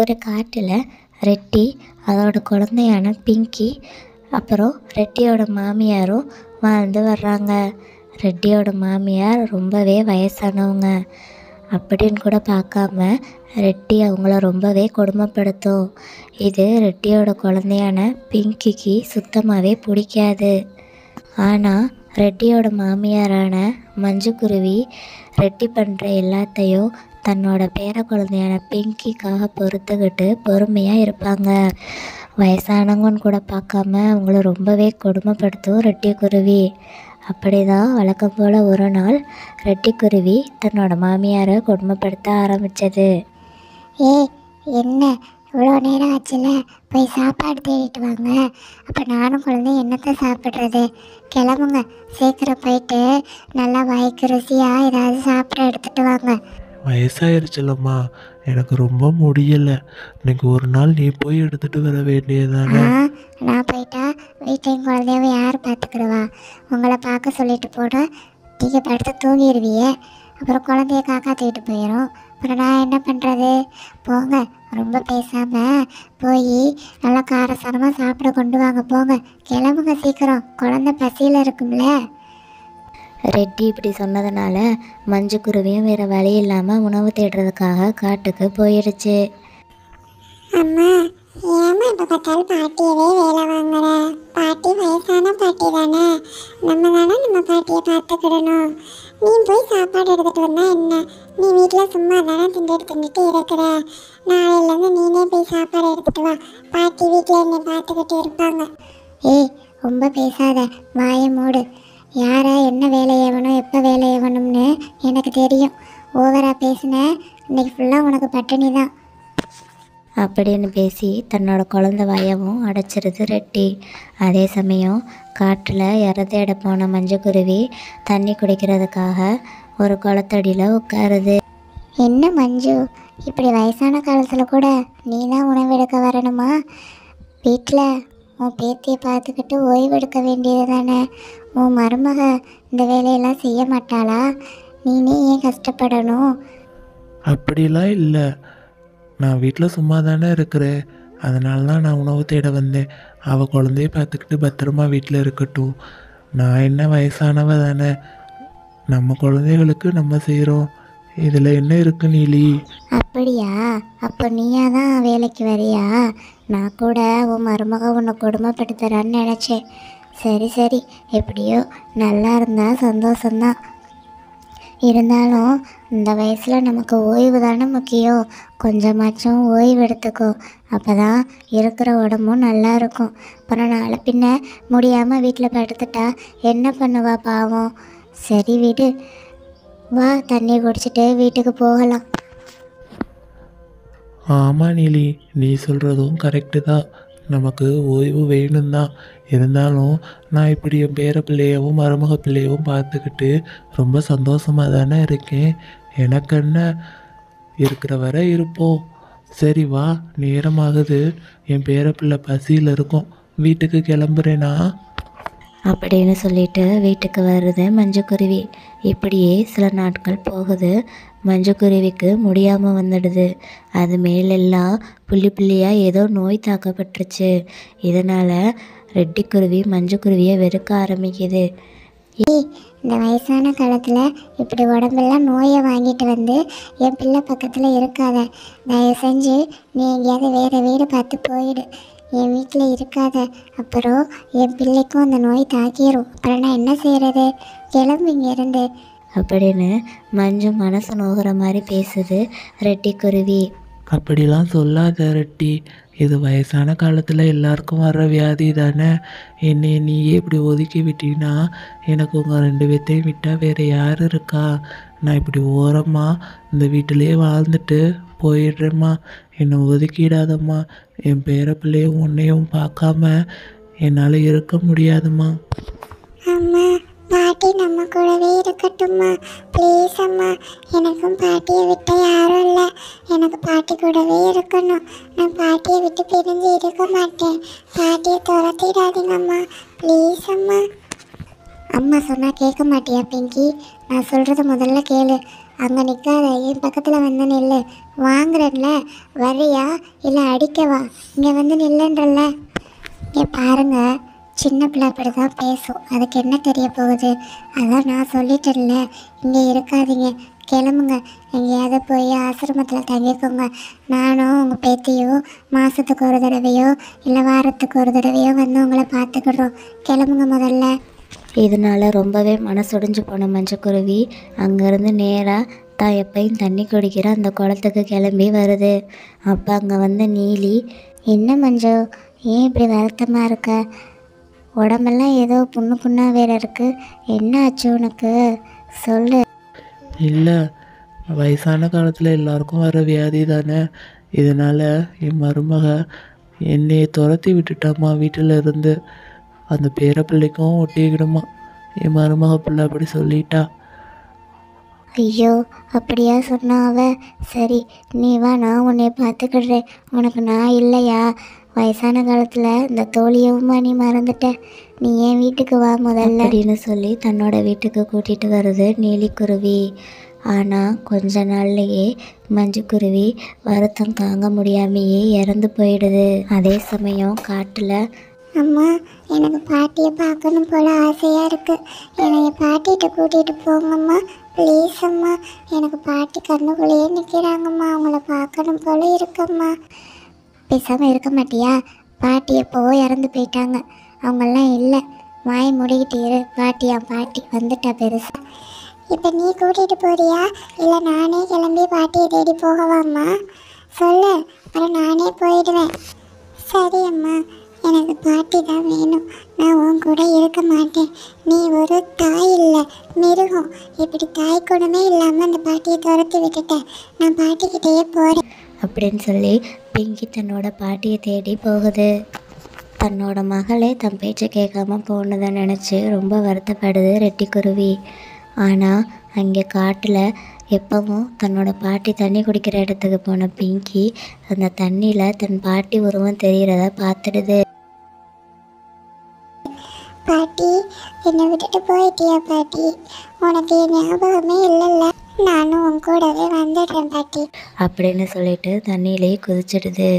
ஒரு காட்டில் ரெட்டி, அதோட குழந்தையான பிங்கி, அப்புறம் ரெட்டியோட மாமியாரும் வாழ்ந்து வர்றாங்க. ரெட்டியோட மாமியார் ரொம்பவே வயசானவங்க. அப்படின்னு கூட பார்க்காம ரெட்டி அவங்கள ரொம்பவே கொடுமைப்படுத்தும். இது ரெட்டியோட குழந்தையான பிங்கிக்கு சுத்தமாகவே பிடிக்காது. ஆனால் ரெட்டியோட மாமியாரான மஞ்சுக்குருவி ரெட்டி பண்ணுற எல்லாத்தையும் தன்னோட பேர குழந்தையான பிங்கிக்காக பொறுத்துக்கிட்டு பொறுமையாக இருப்பாங்க. வயசானவங்கன்னு கூட பார்க்காம அவங்கள ரொம்பவே கொடுமைப்படுத்தும் ரெட்டிக்குருவி. அப்படி தான் வழக்கம் போல் ஒரு நாள் ரெட்டிக்குருவி தன்னோட மாமியாரை கொடுமைப்படுத்த ஆரம்பித்தது. என்ன இவ்வளோ நேரம் ஆச்சுல, போய் சாப்பாடு தேடிட்டு வாங்க. அப்போ நானும் குழந்தை என்னத்தை சாப்பிட்றது? கிளம்புங்க, சீக்கிரம் போயிட்டு நல்லா வாய்க்கு ருசியாக ஏதாவது சாப்பிட எடுத்துகிட்டு வாங்க. வயசாயிருச்சுலம்மா, எனக்கு ரொம்ப முடியலை. இன்னைக்கு ஒரு நாள் நீ போய் எடுத்துகிட்டு வர வேண்டியதானே? நான் போயிட்டா வீட்டையும் குழந்தையும் யார் பார்த்துக்கிடுவா? உங்களை பார்க்க சொல்லிட்டு போனால் நீங்கள் படுத்து தூங்கிடுவியே. அப்புறம் குழந்தைய காக்கா தூக்கிட்டு போயிடும். அப்புறம் நான் என்ன பண்ணுறது? போங்க, ரொம்ப பேசாமல் போய் நல்லா காரசாரமாக சாப்பிட கொண்டு வாங்க. போங்க, கிளம்புங்க சீக்கிரம், குழந்தை பசியில் இருக்கும்ல. ரெட்டி இப்படி சொன்னதுனால மஞ்சுக்குருவியும் வேறு வழி இல்லாமல் உணவு தேடுறதுக்காக காட்டுக்கு போயிடுச்சு. அம்மா, ஏமா இப்போ பார்த்தாலும் பாட்டியவே வேலை வாங்குற? பாட்டி வயசான பாட்டி தானே, நம்ம பாட்டியை பார்த்துக்கிடணும். நீ போய் சாப்பாடு எடுத்துகிட்டு வந்தா என்ன? நீ வீட்டில் சும்மா தானே திண்டுட்டு இருக்கிற. நாளையிலேருந்து நீனே போய் சாப்பாடு எடுத்துகிட்டு வா. பாட்டி வீட்டில் என்னை பார்த்துக்கிட்டு இருப்பாங்க. ரொம்ப பேசாத, வாயை மூடு. யாரை என்ன வேலை ஏவணும், எப்போ வேலை ஏவணும்னு எனக்கு தெரியும். ஓவராக பேசினேன், இன்னைக்கு ஃபுல்லாக உனக்கு பட்டினி தான் அப்படின்னு பேசி தன்னோட குழந்தை வாயவும் அடைச்சிருது ரெட்டி. அதே சமயம் காட்டில் இறதேட போன மஞ்சுக்குருவி தண்ணி குடிக்கிறதுக்காக ஒரு குளத்தடியில் உட்காருது. என்ன மஞ்சு, இப்படி வயசான காலத்தில் கூட நீ தான் உணவெடுக்க வரணுமா? வீட்டில் உன் பேத்தியை பார்த்துக்கிட்டு ஓய்வெடுக்க வேண்டியது தானே. உன் மருமக இந்த வேலையெல்லாம் செய்ய மாட்டாளா? நீனே ஏன் கஷ்டப்படணும்? அப்படிலாம் இல்லை, நான் வீட்டில் சும்மா தானே இருக்கிறேன். அதனால தான் நான் உணவு தேட வந்தேன். அவள் குழந்தைய பார்த்துக்கிட்டு பத்திரமா வீட்டில் இருக்கட்டும். நான் என்ன வயசானவ தானே, நம்ம குழந்தைகளுக்கு நம்ம செய்கிறோம். இதில் என்ன இருக்கு நீலி? அப்படியா? அப்போ நீயா தான் வேலைக்கு வரியா? நான் கூட உன் மருமக உன்னை கொடுமைப்படுத்துறான்னு நினச்சேன். சரி, எப்படியோ நல்லா இருந்தால் சந்தோஷந்தான். இருந்தாலும் இந்த வயசில் நமக்கு ஓய்வு தானே முக்கியம். கொஞ்சமாச்சும் ஓய்வு எடுத்துக்கோ, அப்போ தான் இருக்கிற உடம்பும் நல்லா இருக்கும். அப்புறம் நாளை பின்ன முடியாமல் வீட்டில் படுத்துட்டா என்ன பண்ணுவா பாவம். சரி விடு, வா தண்ணி குடிச்சிட்டு வீட்டுக்கு போகலாம். ஆமாம் நீலி, நீ சொல்கிறதும் கரெக்டு தான். நமக்கு ஓய்வு வேணும் தான். இருந்தாலும் நான் இப்படி என் பேர பிள்ளையவும் மருமக பிள்ளையவும் பார்த்துக்கிட்டு ரொம்ப சந்தோஷமாக தானே இருக்கேன். எனக்கு என்ன, இருக்கிற வரை இருப்போம். சரி வா, நேரமாகுது. என் பேர பிள்ளை பசியில் இருக்கும், வீட்டுக்கு கிளம்புறேனா அப்படின்னு சொல்லிட்டு வீட்டுக்கு வருது மஞ்சுக்குருவி. இப்படியே சில நாட்கள் போகுது. மஞ்சுக்குருவிக்கு முடியாமல் வந்துடுது. அது மேலெல்லாம் புள்ளி புள்ளியாக ஏதோ நோய் தாக்கப்பட்டுருச்சு. இதனால் ரெட்டிக்குருவி மஞ்சுக்குருவியை வெறுக்க ஆரம்பிக்குது. இந்த வயசான காலத்தில் இப்படி உடம்பெல்லாம் நோயை வாங்கிட்டு வந்து என் பிள்ளை பக்கத்தில் இருக்காத. தயவு செஞ்சு நீ எங்கேயாவது வேறு வீடு பார்த்து போயிடு. என் வீட்டில் இருக்காத, அப்புறம் என் பிள்ளைக்கும் அந்த நோய் தாக்கிடும். அப்புறம் நான் என்ன செய்கிறது? கிளம்பு இங்கேருந்து அப்படின்னு மஞ்சு மனசு நோகிற மாதிரி பேசுது ரெட்டிக்குருவி. அப்படிலாம் சொல்லாத ரெட்டி, இது வயசான காலத்தில் எல்லாருக்கும் வர்ற வியாதி தானே. என்னை நீயே இப்படி ஒதுக்கி விட்டீங்கன்னா எனக்கு உங்கள் 2 பேர்த்தையும் விட்டால் வேறு யார் இருக்கா? நான் இப்படி ஓரமாக இந்த வீட்டிலே வாழ்ந்துட்டு போயிடுறேம்மா. என்னை ஒதுக்கிடாதம்மா. என் பேர பிள்ளையும் உன்னையும் பார்க்காம என்னால் இருக்க முடியாதும்மா. அம்மா, பாட்டி நம்ம கூடவே இருக்கட்டும்மா, ப்ளீஸ் அம்மா. எனக்கும் பாட்டியை விட்டு யாரும் இல்லை. எனக்கு பாட்டி கூடவே இருக்கணும். நான் பாட்டியை விட்டு பிரிஞ்சு இருக்க மாட்டேன். பாட்டியை துரத்திடாதீங்கம்மா, ப்ளீஸ் அம்மா. அம்மா சொன்னால் கேட்க மாட்டியா பிங்கி? நான் சொல்கிறது முதல்ல கேளு. அங்கே நிற்காத, என் பக்கத்தில் வந்து நில்லு. வாங்குறேன்ல, வரியா இல்லை அடிக்கவா? இங்கே வந்து நில்லுன்றல்ல. இங்கே பாருங்க, சின்ன பிள்ளை அப்படி தான் பேசும், அதுக்கு என்ன தெரிய போகுது? அதான் நான் சொல்லிட்டேன்ல, இங்கே இருக்காதீங்க, கிளம்புங்க. எங்கேயாவது போய் ஆசிரமத்தில் தங்கிக்கோங்க. நானும் உங்கள் பேத்தியோ மாதத்துக்கு ஒரு தடவையோ இல்லை வாரத்துக்கு ஒரு தடவையோ வந்து உங்களை பார்த்துக்கிடுறோம். கிளம்புங்க முதல்ல. இதனால ரொம்பவே மனசொடிஞ்சு போன மஞ்சக்குருவி அங்கேருந்து நேராக தான் எப்பயும் தண்ணி குடிக்கிற அந்த குளத்துக்கு கிளம்பி வருது. அப்போ அங்கே வந்து நீலி, என்ன மஞ்சு, ஏன் இப்படி வருத்தமாக இருக்க? உடம்பெல்லாம் ஏதோ புண்ணு புண்ணாக வேற இருக்கு, என்ன ஆச்சு உனக்கு? சொல்லு. இல்லை, வயசான காலத்தில் எல்லாருக்கும் வர வியாதி தானே. இதனால் என் மருமக என்னையை துரத்தி விட்டுட்டாம்மா வீட்டில் இருந்து. அந்த பேரப்பிள்ளைக்கும் ஒட்டிக்கிடுமா. என் மருமக பிள்ளை அப்படி சொல்லிட்டா. ஐயோ, அப்படியா சொன்னா அவ? சரி, நீ வா, நான் உன்னை பார்த்துக்கிடுறேன். உனக்கு நான் இல்லையா? வயசான காலத்தில் இந்த தோழியவுமா நீ மறந்துட்ட? நீ என் வீட்டுக்கு வா முதல்ல அப்படின்னு சொல்லி தன்னோட வீட்டுக்கு கூட்டிகிட்டு வருது நீலிக்குருவி. ஆனால் கொஞ்ச நாள்லையே மஞ்சுக்குருவி வருத்தம் தாங்க முடியாமையே இறந்து போயிடுது. அதே சமயம் காட்டில், அம்மா, எனக்கு பாட்டியை பார்க்கணும் போல ஆசையாக இருக்குது. என்னை பாட்டிகிட்ட கூட்டிகிட்டு போங்கம்மா, ப்ளீஸ் அம்மா. எனக்கு பாட்டி கண்ணுக்குள்ளேயே நிற்கிறாங்கம்மா, அவங்கள பார்க்கணும் போல இருக்கம்மா. பேசாமல் இருக்க மாட்டியா? பாட்டி எப்போவோ இறந்து போயிட்டாங்க, அவங்கெல்லாம் இல்லை. வாய் மூடிக்கிட்டு இரு. பாட்டி வந்துட்டா பெருசா. இப்போ நீ கூட்டிகிட்டு போறியா இல்லை நானே கிளம்பி பாட்டியை தேடி போகவாம்மா? சொல்லு, அப்புறம் நானே போயிடுவேன். சரி அம்மா, எனக்கு பாட்டி தான் வேணும். நான் உன் கூட இருக்க மாட்டேன். நீ ஒரு தாய் இல்லை, மிருகம். இப்படி தாய் கூடமே இல்லாமல் அந்த பாட்டியை துரத்தி விட்டுட்டேன். நான் பாட்டிக்கிட்டேயே போகிறேன் அப்படின்னு சொல்லி பிங்கி தன்னோட பாட்டியை தேடி போகுது. தன்னோட மகளே தன் பேச்சை கேட்காம போனதை நினச்சி ரொம்ப வருத்தப்படுது ரெட்டிக்குருவி. ஆனால் அங்கே காட்டில் எப்பவும் தன்னோட பாட்டி தண்ணி குடிக்கிற இடத்துக்கு போன பிங்கி அந்த தண்ணியில் தன் பாட்டி உருவம் தெரிகிறத பார்த்துடுது. பாட்டி, என்னை விட்டுட்டு போயிட்டியா பாட்டி? உனக்கு என் ஞாபகமே இல்லைல்ல? நானும் உன் கூடவே வந்துடுறேன் பாட்டி அப்படின்னு சொல்லிட்டு தண்ணியிலே குதிச்சிடுது.